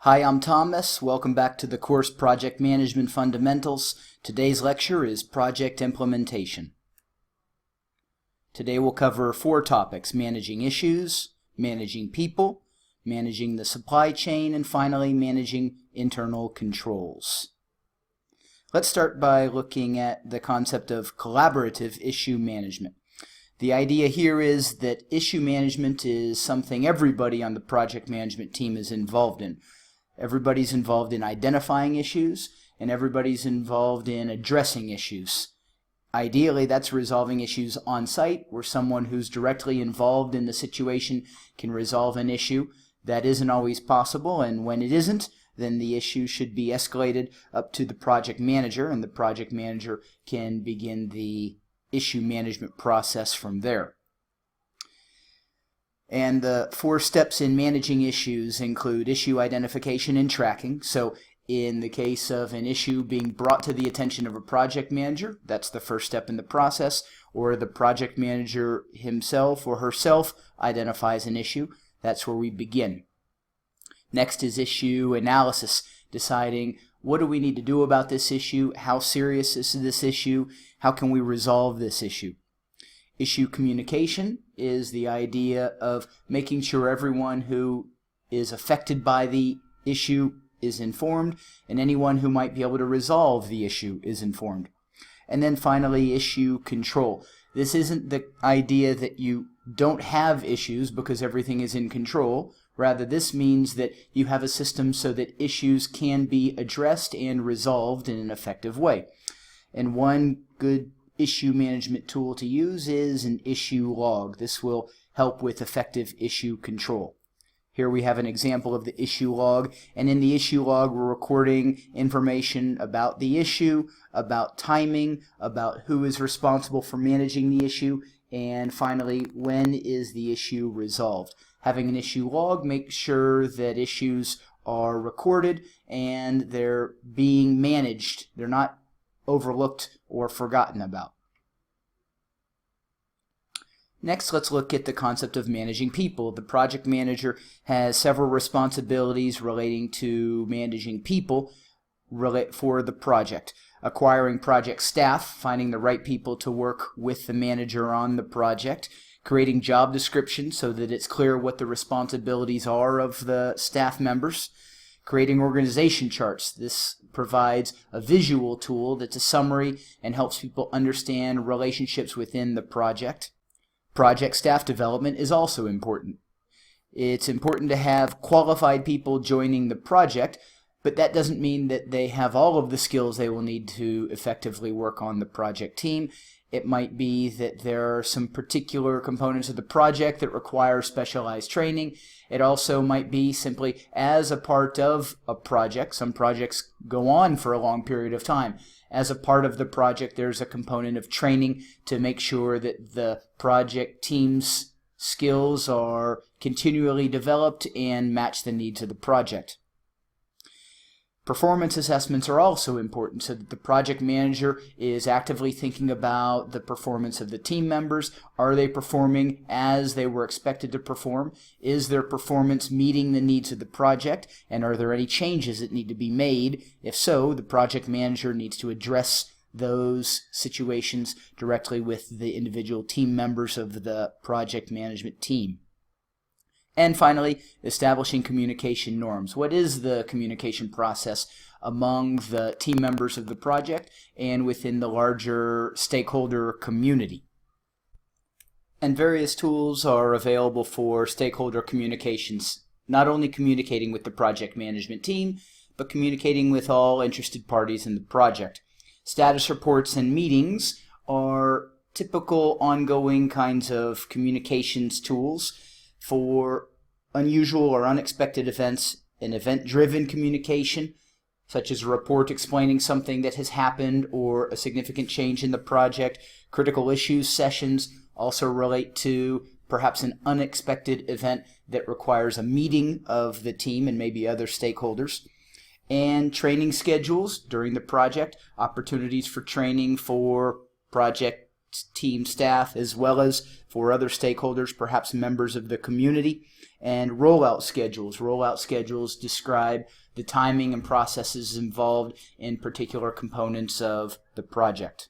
Hi, I'm Thomas. Welcome back to the course Project Management Fundamentals. Today's lecture is Project Implementation. Today we'll cover 4 topics: managing issues, managing people, managing the supply chain, and finally managing internal controls. Let's start by looking at the concept of collaborative issue management. The idea here is that issue management is something everybody on the project management team is involved in. Everybody's involved in identifying issues, and everybody's involved in addressing issues. Ideally, that's resolving issues on site, where someone who's directly involved in the situation can resolve an issue. That isn't always possible, and when it isn't, then the issue should be escalated up to the project manager, and the project manager can begin the issue management process from there. And the 4 steps in managing issues include issue identification and tracking. So in the case of an issue being brought to the attention of a project manager, that's the first step in the process, or the project manager himself or herself identifies an issue. That's where we begin. Next is issue analysis, deciding what do we need to do about this issue, how serious is this issue, how can we resolve this issue. Issue communication is the idea of making sure everyone who is affected by the issue is informed, and anyone who might be able to resolve the issue is informed. And then finally, issue control. This isn't the idea that you don't have issues because everything is in control. Rather, this means that you have a system so that issues can be addressed and resolved in an effective way. And one good issue management tool to use is an issue log. This will help with effective issue control. Here we have an example of the issue log, and in the issue log we're recording information about the issue, about timing, about who is responsible for managing the issue, and finally, when is the issue resolved. Having an issue log makes sure that issues are recorded and they're being managed. They're not overlooked or forgotten about. Next, let's look at the concept of managing people. The project manager has several responsibilities relating to managing people for the project. Acquiring project staff, finding the right people to work with the manager on the project, creating job descriptions so that it's clear what the responsibilities are of the staff members, creating organization charts. This provides a visual tool that's a summary and helps people understand relationships within the project. Project staff development is also important. It's important to have qualified people joining the project, but that doesn't mean that they have all of the skills they will need to effectively work on the project team. It might be that there are some particular components of the project that require specialized training. It also might be simply as a part of a project. Some projects go on for a long period of time. As a part of the project, there's a component of training to make sure that the project team's skills are continually developed and match the needs of the project. Performance assessments are also important so that the project manager is actively thinking about the performance of the team members. Are they performing as they were expected to perform? Is their performance meeting the needs of the project? And are there any changes that need to be made? If so, the project manager needs to address those situations directly with the individual team members of the project management team. And finally, establishing communication norms. What is the communication process among the team members of the project and within the larger stakeholder community? And various tools are available for stakeholder communications, not only communicating with the project management team, but communicating with all interested parties in the project. Status reports and meetings are typical ongoing kinds of communications tools. For unusual or unexpected events, an event-driven communication, such as a report explaining something that has happened or a significant change in the project. Critical issues sessions also relate to perhaps an unexpected event that requires a meeting of the team and maybe other stakeholders. And training schedules during the project, opportunities for training for project team staff as well as for other stakeholders, perhaps members of the community. and rollout schedules. Rollout schedules describe the timing and processes involved in particular components of the project.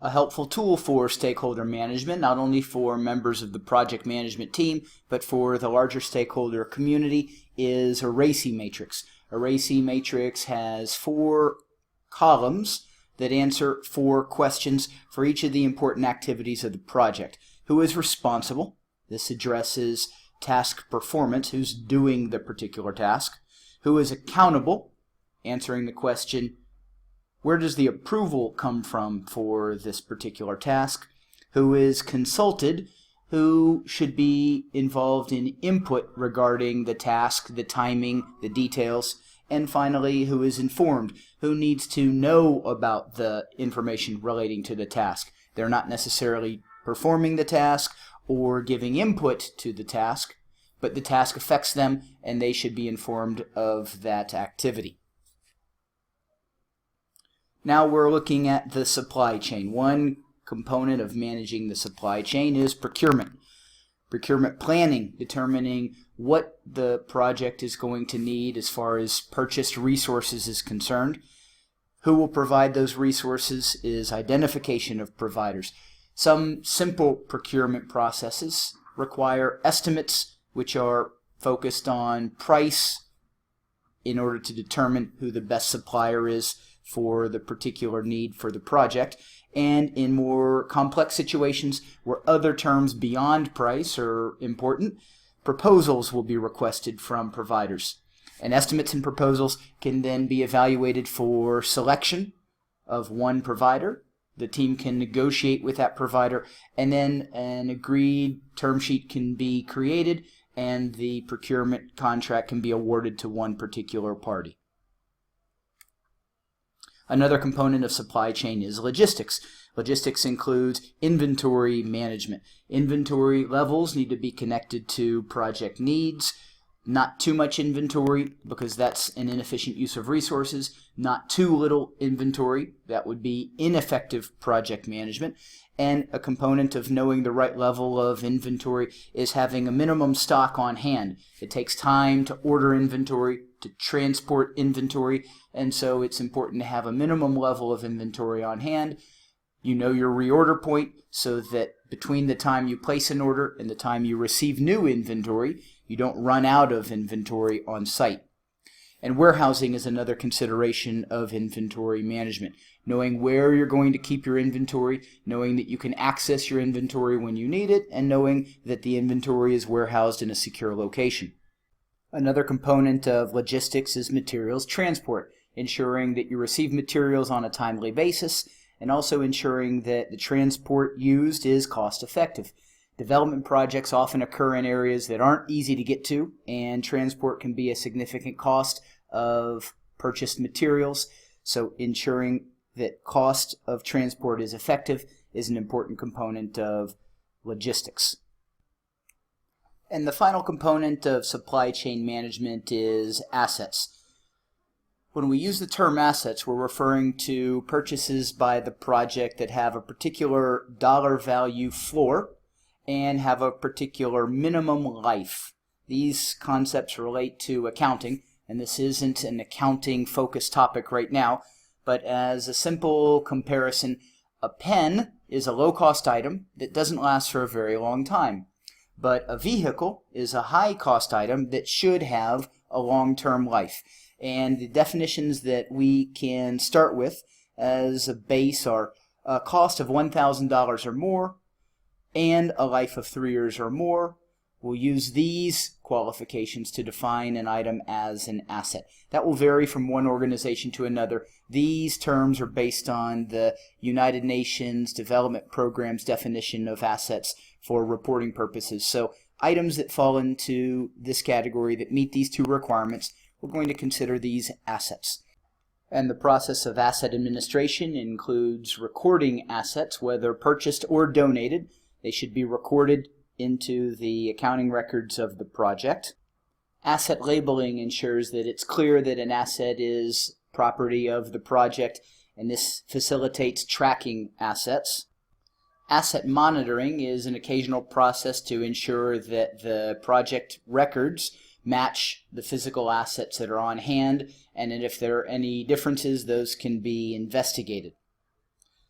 A helpful tool for stakeholder management, not only for members of the project management team, but for the larger stakeholder community, is a RACI matrix. A RACI matrix has 4 columns that answer 4 questions for each of the important activities of the project. Who is responsible? This addresses task performance, who's doing the particular task. Who is accountable? Answering the question, where does the approval come from for this particular task? Who is consulted? Who should be involved in input regarding the task, the timing, the details? And finally, who is informed? Who needs to know about the information relating to the task? They're not necessarily performing the task or giving input to the task, but the task affects them and they should be informed of that activity. Now we're looking at the supply chain. One component of managing the supply chain is procurement. Procurement planning, determining what the project is going to need as far as purchased resources is concerned. Who will provide those resources is identification of providers. Some simple procurement processes require estimates which are focused on price in order to determine who the best supplier is for the particular need for the project. And in more complex situations where other terms beyond price are important, proposals will be requested from providers. And estimates and proposals can then be evaluated for selection of one provider. The team can negotiate with that provider, and then an agreed term sheet can be created and the procurement contract can be awarded to one particular party. Another component of supply chain is logistics. Logistics includes inventory management. Inventory levels need to be connected to project needs. Not too much inventory because that's an inefficient use of resources. Not too little inventory, that would be ineffective project management. And a component of knowing the right level of inventory is having a minimum stock on hand. It takes time to order inventory, to transport inventory, and so it's important to have a minimum level of inventory on hand. You know your reorder point so that between the time you place an order and the time you receive new inventory, you don't run out of inventory on site. And warehousing is another consideration of inventory management. Knowing where you're going to keep your inventory, knowing that you can access your inventory when you need it, and knowing that the inventory is warehoused in a secure location. Another component of logistics is materials transport, ensuring that you receive materials on a timely basis, and also ensuring that the transport used is cost effective. Development projects often occur in areas that aren't easy to get to, and transport can be a significant cost of purchased materials, so ensuring that cost of transport is effective is an important component of logistics. And the final component of supply chain management is assets. When we use the term assets, we're referring to purchases by the project that have a particular dollar value floor and have a particular minimum life. These concepts relate to accounting, and this isn't an accounting focused topic right now, but as a simple comparison, a pen is a low-cost item that doesn't last for a very long time. But a vehicle is a high-cost item that should have a long-term life. And the definitions that we can start with as a base are a cost of $1,000 or more and a life of 3 years or more. We'll use these qualifications to define an item as an asset. That will vary from one organization to another. These terms are based on the United Nations Development Program's definition of assets for reporting purposes. So items that fall into this category that meet these 2 requirements, we're going to consider these assets. And the process of asset administration includes recording assets, whether purchased or donated. They should be recorded into the accounting records of the project. Asset labeling ensures that it's clear that an asset is property of the project, and this facilitates tracking assets. Asset monitoring is an occasional process to ensure that the project records match the physical assets that are on hand, and if there are any differences, those can be investigated.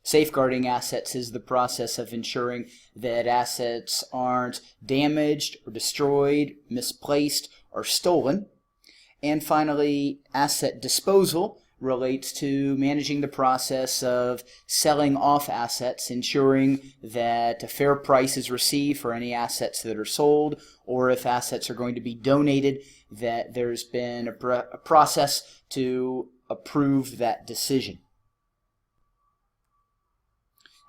Safeguarding assets is the process of ensuring that assets aren't damaged or destroyed, misplaced, or stolen. And finally, asset disposal relates to managing the process of selling off assets, ensuring that a fair price is received for any assets that are sold, or if assets are going to be donated, that there's been a process to approve that decision.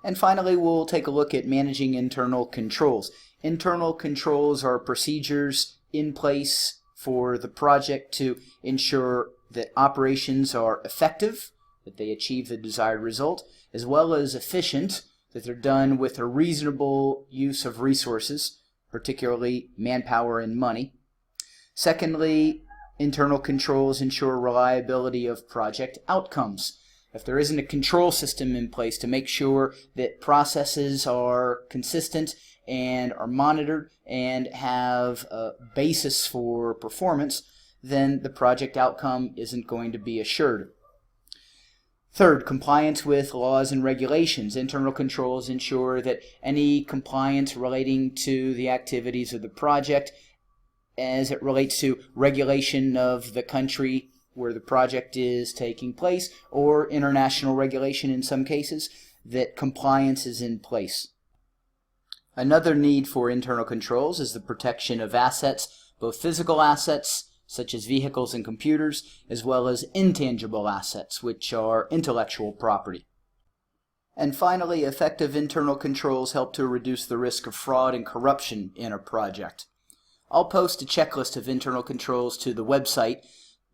And finally, we'll take a look at managing internal controls. Internal controls are procedures in place for the project to ensure that operations are effective, that they achieve the desired result, as well as efficient, that they're done with a reasonable use of resources, particularly manpower and money. Secondly, internal controls ensure reliability of project outcomes. If there isn't a control system in place to make sure that processes are consistent and are monitored and have a basis for performance, then the project outcome isn't going to be assured. Third, compliance with laws and regulations. Internal controls ensure that any compliance relating to the activities of the project as it relates to regulation of the country where the project is taking place, or international regulation in some cases, that compliance is in place. Another need for internal controls is the protection of assets, both physical assets such as vehicles and computers, as well as intangible assets, which are intellectual property. And finally, effective internal controls help to reduce the risk of fraud and corruption in a project. I'll post a checklist of internal controls to the website.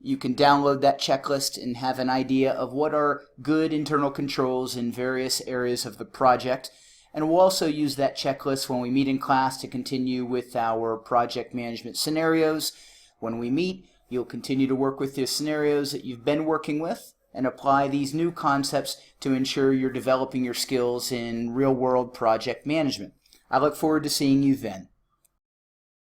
You can download that checklist and have an idea of what are good internal controls in various areas of the project. And we'll also use that checklist when we meet in class to continue with our project management scenarios. When we meet, you'll continue to work with the scenarios that you've been working with and apply these new concepts to ensure you're developing your skills in real-world project management. I look forward to seeing you then.